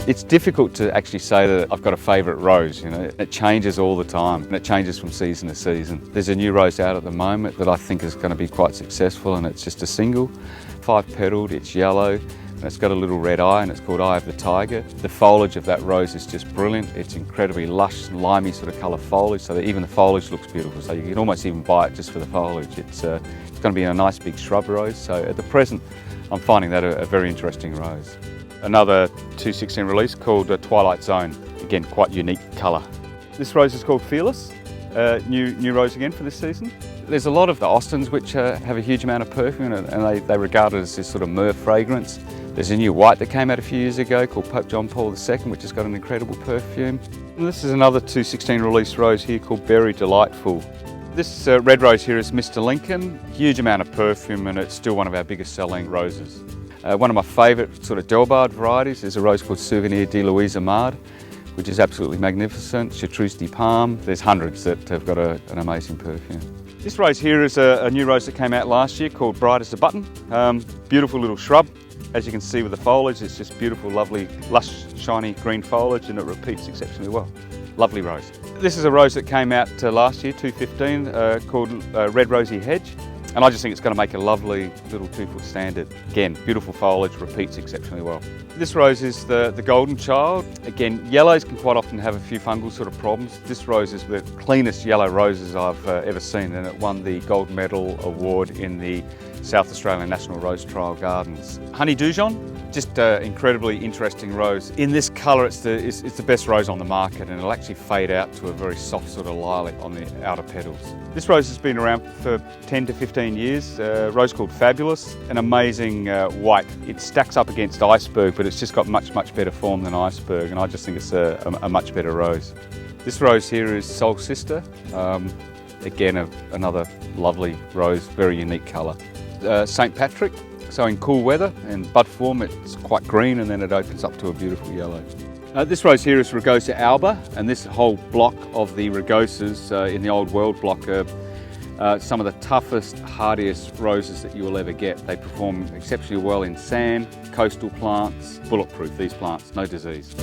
It's difficult to actually say that I've got a favourite rose, you know. It changes all the time and it changes from season to season. There's a new rose out at the moment that I think is going to be quite successful, and it's just a single, 5-petalled, it's yellow, and it's got a little red eye, and it's called Eye of the Tiger. The foliage of that rose is just brilliant. It's incredibly lush, limey sort of colour foliage, so that even the foliage looks beautiful. So you can almost even buy it just for the foliage. It's going to be a nice big shrub rose. So at the present, I'm finding that a very interesting rose. Another 2016 release called Twilight Zone. Again, quite unique colour. This rose is called Fearless. New rose again for this season. There's a lot of the Austins which have a huge amount of perfume, and they regard it as this sort of myrrh fragrance. There's a new white that came out a few years ago called Pope John Paul II, which has got an incredible perfume. And this is another 2016 release rose here called Berry Delightful. This red rose here is Mr. Lincoln. Huge amount of perfume, and it's still one of our biggest selling roses. One of my favourite sort of Delbard varieties is a rose called Souvenir de Louise Amade, which is absolutely magnificent. Chartreuse de Parme. There's hundreds that have got an amazing perfume. This rose here is a new rose that came out last year called Bright as a Button. Beautiful little shrub. As you can see with the foliage, it's just beautiful, lovely, lush, shiny green foliage, and it repeats exceptionally well. Lovely rose. This is a rose that came out last year, 2015, called Red Rosy Hedge. And I just think it's going to make a lovely little 2-foot standard. Again, beautiful foliage, repeats exceptionally well. This rose is the Golden Child. Again, yellows can quite often have a few fungal sort of problems. This rose is the cleanest yellow roses I've ever seen, and it won the Gold Medal Award in the South Australian National Rose Trial Gardens. Honey Dijon, just an incredibly interesting rose. In this colour, it's the best rose on the market, and it'll actually fade out to a very soft sort of lilac on the outer petals. This rose has been around for 10 to 15 years, a rose called Fabulous, an amazing white. It stacks up against Iceberg, but it's just got much better form than Iceberg, and I just think it's a much better rose. This rose here is Soul Sister. Again, another lovely rose, very unique colour. St. Patrick, so in cool weather and bud form it's quite green, and then it opens up to a beautiful yellow. This rose here is Rugosa Alba, and this whole block of the Rugosas in the Old World block are some of the toughest, hardiest roses that you will ever get. They perform exceptionally well in sand, coastal plants, bulletproof, these plants, no disease.